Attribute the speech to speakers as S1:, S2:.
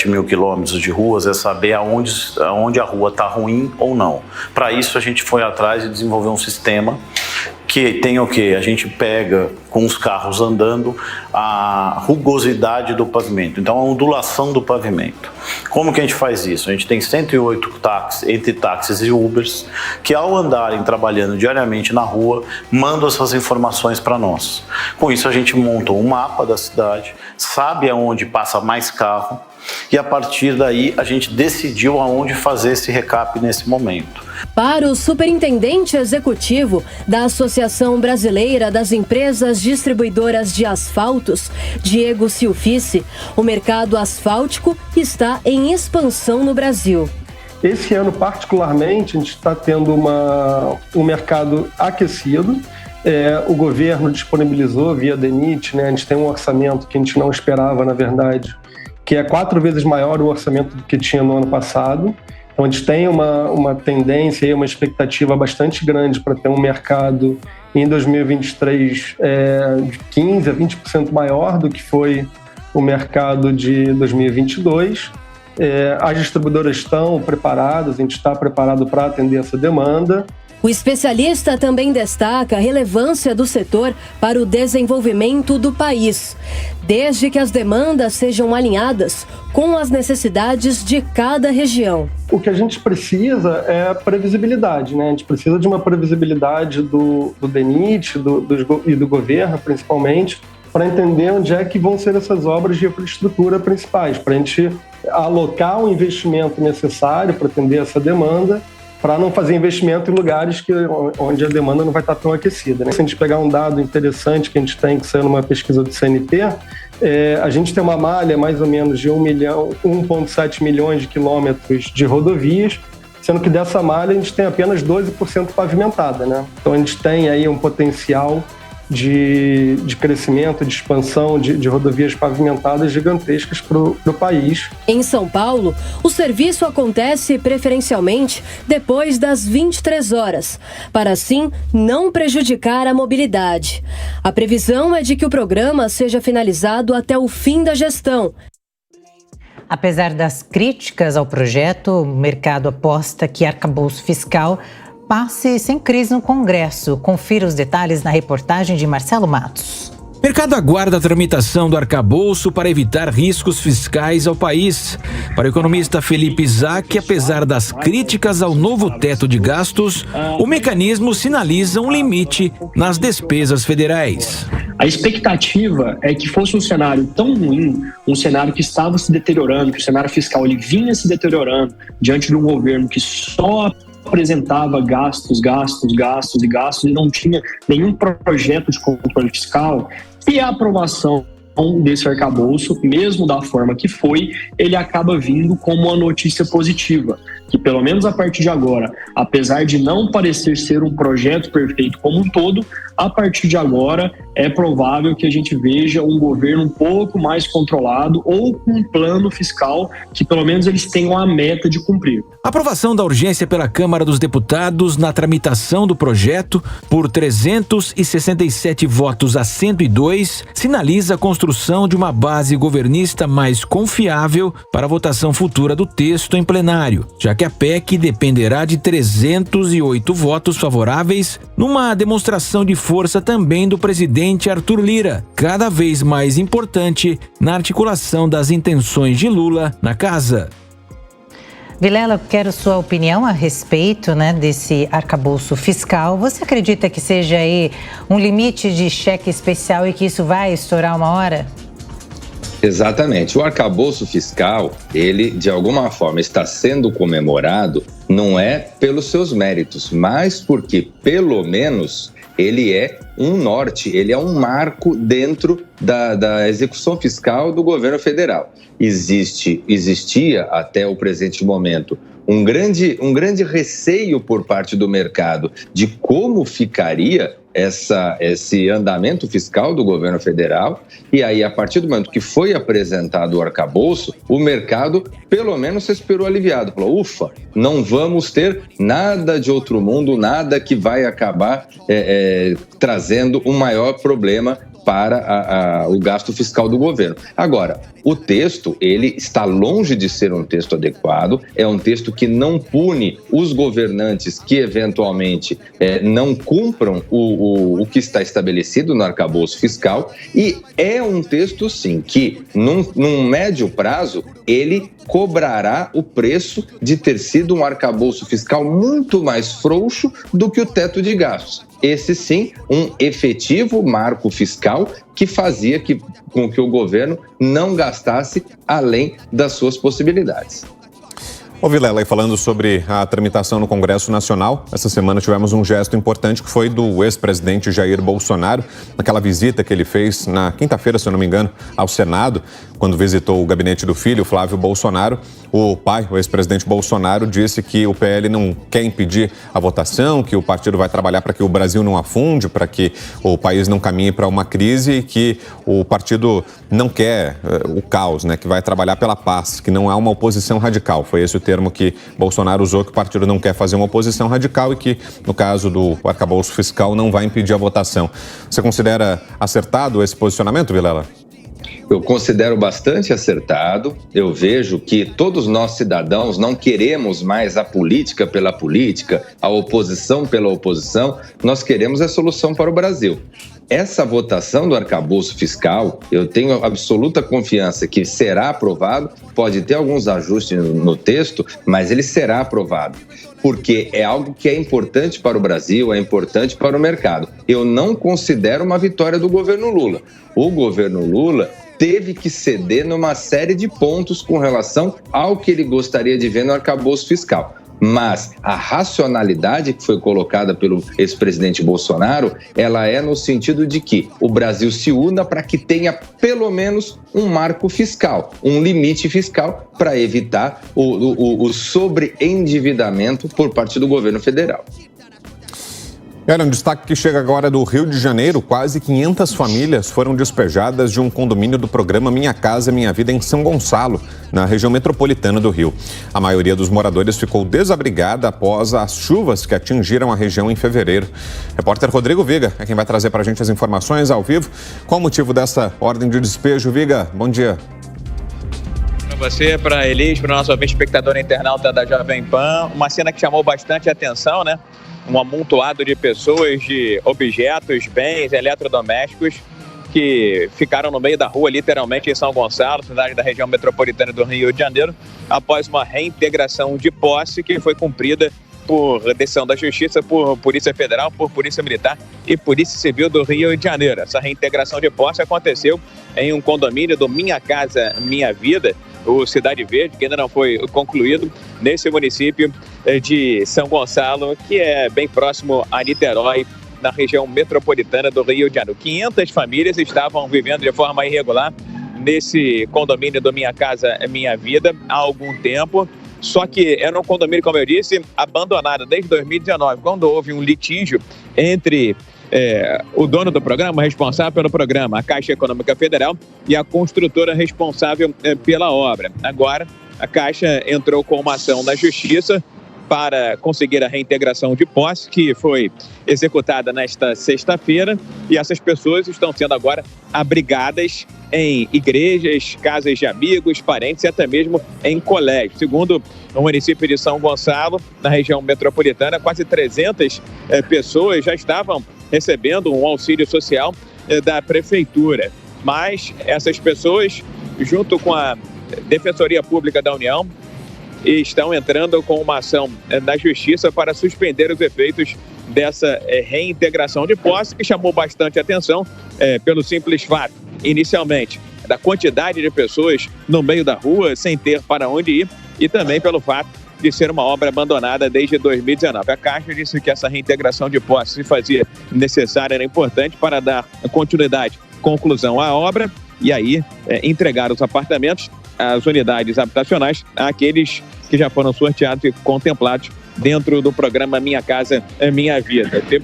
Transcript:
S1: mil quilômetros de ruas é saber aonde a rua está ruim ou não. Para isso a gente foi atrás e desenvolveu um sistema que tem o quê? A gente pega com os carros andando a rugosidade do pavimento, então a ondulação do pavimento. Como que a gente faz isso? A gente tem 108 táxis, entre táxis e Ubers, que ao andarem trabalhando diariamente na rua, mandam essas informações para nós. Com isso a gente monta um mapa da cidade, sabe aonde passa mais carro, e a partir daí a gente decidiu aonde fazer esse recap nesse momento.
S2: Para o superintendente executivo da Associação Brasileira das Empresas Distribuidoras de Asfaltos, Diego Silfice, o mercado asfáltico está em expansão no Brasil.
S3: Esse ano, particularmente, a gente está tendo um mercado aquecido. O governo disponibilizou via DENIT, né? A gente tem um orçamento que a gente não esperava, na verdade, que é 4 vezes maior o orçamento do que tinha no ano passado. Então, a gente tem uma tendência e uma expectativa bastante grande para ter um mercado em 2023 de 15% a 20% maior do que foi o mercado de 2022. As distribuidoras estão preparadas, a gente está preparado para atender essa demanda.
S2: O especialista também destaca a relevância do setor para o desenvolvimento do país, desde que as demandas sejam alinhadas com as necessidades de cada região.
S3: O que a gente precisa é previsibilidade, né? A gente precisa de uma previsibilidade do DENIT e do governo, principalmente, para entender onde é que vão ser essas obras de infraestrutura principais, para a gente alocar o investimento necessário para atender essa demanda, para não fazer investimento em lugares onde a demanda não vai estar tão aquecida, né? Se a gente pegar um dado interessante que a gente tem, que saiu numa pesquisa do CNP, a gente tem uma malha mais ou menos de 1,7 milhões de quilômetros de rodovias, sendo que dessa malha a gente tem apenas 12% pavimentada, né? Então a gente tem aí um potencial de crescimento, de expansão de rodovias pavimentadas gigantescas para o país.
S2: Em São Paulo, o serviço acontece preferencialmente depois das 23 horas, para assim não prejudicar a mobilidade. A previsão é de que o programa seja finalizado até o fim da gestão.
S4: Apesar das críticas ao projeto, o mercado aposta que arcabouço fiscal passe sem crise no Congresso. Confira os detalhes na reportagem de Marcelo Matos.
S5: O mercado aguarda a tramitação do arcabouço para evitar riscos fiscais ao país. Para o economista Felipe Isaac, apesar das críticas ao novo teto de gastos, o mecanismo sinaliza um limite nas despesas federais.
S6: A expectativa é que fosse um cenário tão ruim, um cenário que estava se deteriorando, que o cenário fiscal ele vinha se deteriorando diante de um governo que só apresentava gastos e não tinha nenhum projeto de controle fiscal, e a aprovação desse arcabouço, mesmo da forma que foi, ele acaba vindo como uma notícia positiva, que pelo menos a partir de agora, apesar de não parecer ser um projeto perfeito como um todo, a partir de agora é provável que a gente veja um governo um pouco mais controlado ou com um plano fiscal que pelo menos eles tenham a meta de cumprir.
S5: A aprovação da urgência pela Câmara dos Deputados na tramitação do projeto por 367 votos a 102 sinaliza a construção de uma base governista mais confiável para a votação futura do texto em plenário, já que a PEC dependerá de 308 votos favoráveis, numa demonstração de força também do presidente Arthur Lira, cada vez mais importante na articulação das intenções de Lula na casa.
S4: Vilela, quero sua opinião a respeito, desse arcabouço fiscal. Você acredita que seja aí um limite de cheque especial e que isso vai estourar uma hora?
S7: Exatamente. O arcabouço fiscal, ele de alguma forma está sendo comemorado, não é pelos seus méritos, mas porque pelo menos ele é um norte, ele é um marco dentro da execução fiscal do governo federal. Existia até o presente momento um grande receio por parte do mercado de como ficaria esse andamento fiscal do governo federal, e aí a partir do momento que foi apresentado o arcabouço, o mercado pelo menos se esperou aliviado, falou, ufa, não vamos ter nada de outro mundo, nada que vai acabar trazendo um maior problema para o gasto fiscal do governo. Agora, o texto, ele está longe de ser um texto adequado, é um texto que não pune os governantes que eventualmente não cumpram o que está estabelecido no arcabouço fiscal, e é um texto, sim, que num médio prazo, ele cobrará o preço de ter sido um arcabouço fiscal muito mais frouxo do que o teto de gastos. Esse sim, um efetivo marco fiscal que fazia com que o governo não gastasse além das suas possibilidades.
S8: Ô Vilela, e falando sobre a tramitação no Congresso Nacional, essa semana tivemos um gesto importante que foi do ex-presidente Jair Bolsonaro, naquela visita que ele fez na quinta-feira, se eu não me engano, ao Senado, quando visitou o gabinete do filho, Flávio Bolsonaro. O pai, o ex-presidente Bolsonaro, disse que o PL não quer impedir a votação, que o partido vai trabalhar para que o Brasil não afunde, para que o país não caminhe para uma crise e que o partido não quer o caos, né, que vai trabalhar pela paz, que não há uma oposição radical. Foi esse o termo que Bolsonaro usou, que o partido não quer fazer uma oposição radical e que, no caso do arcabouço fiscal, não vai impedir a votação. Você considera acertado esse posicionamento, Vilela?
S7: Eu considero bastante acertado. Eu vejo que todos nós cidadãos não queremos mais a política pela política, a oposição pela oposição. Nós queremos a solução para o Brasil. Essa votação do arcabouço fiscal, eu tenho absoluta confiança que será aprovado. Pode ter alguns ajustes no texto, mas ele será aprovado. Porque é algo que é importante para o Brasil, é importante para o mercado. Eu não considero uma vitória do governo Lula. O governo Lula teve que ceder numa série de pontos com relação ao que ele gostaria de ver no arcabouço fiscal. Mas a racionalidade que foi colocada pelo ex-presidente Bolsonaro, ela é no sentido de que o Brasil se una para que tenha pelo menos um marco fiscal, um limite fiscal para evitar o sobreendividamento por parte do governo federal.
S8: Era um destaque que chega agora do Rio de Janeiro. Quase 500 famílias foram despejadas de um condomínio do programa Minha Casa Minha Vida em São Gonçalo, na região metropolitana do Rio. A maioria dos moradores ficou desabrigada após as chuvas que atingiram a região em fevereiro. Repórter Rodrigo Viga é quem vai trazer para a gente as informações ao vivo. Qual o motivo dessa ordem de despejo, Viga? Bom dia.
S9: Para você, para a Elis, para o nosso espectador internauta da Jovem Pan, uma cena que chamou bastante atenção, né? Um amontoado de pessoas, de objetos, bens, eletrodomésticos que ficaram no meio da rua, literalmente, em São Gonçalo, cidade da região metropolitana do Rio de Janeiro, após uma reintegração de posse que foi cumprida por decisão da Justiça, por Polícia Federal, por Polícia Militar e Polícia Civil do Rio de Janeiro. Essa reintegração de posse aconteceu em um condomínio do Minha Casa Minha Vida, o Cidade Verde, que ainda não foi concluído, nesse município de São Gonçalo, que é bem próximo a Niterói, na região metropolitana do Rio de Janeiro. 500 famílias estavam vivendo de forma irregular nesse condomínio do Minha Casa Minha Vida há algum tempo, só que era um condomínio, como eu disse, abandonado desde 2019, quando houve um litígio entre o dono do programa, responsável pelo programa, a Caixa Econômica Federal, e a construtora responsável pela obra. Agora, a Caixa entrou com uma ação na Justiça para conseguir a reintegração de posse, que foi executada nesta sexta-feira, e essas pessoas estão sendo agora abrigadas em igrejas, casas de amigos, parentes e até mesmo em colégios. Segundo o município de São Gonçalo, na região metropolitana, quase 300 pessoas já estavam recebendo um auxílio social da prefeitura. Mas essas pessoas, junto com a Defensoria Pública da União, estão entrando com uma ação na Justiça para suspender os efeitos dessa reintegração de posse, que chamou bastante atenção pelo simples fato, inicialmente, da quantidade de pessoas no meio da rua sem ter para onde ir, e também pelo fato de ser uma obra abandonada desde 2019. A Caixa disse que essa reintegração de posse se fazia necessária, era importante para dar continuidade, conclusão à obra, e aí entregar os apartamentos, as unidades habitacionais, àqueles que já foram sorteados e contemplados dentro do programa Minha Casa Minha Vida.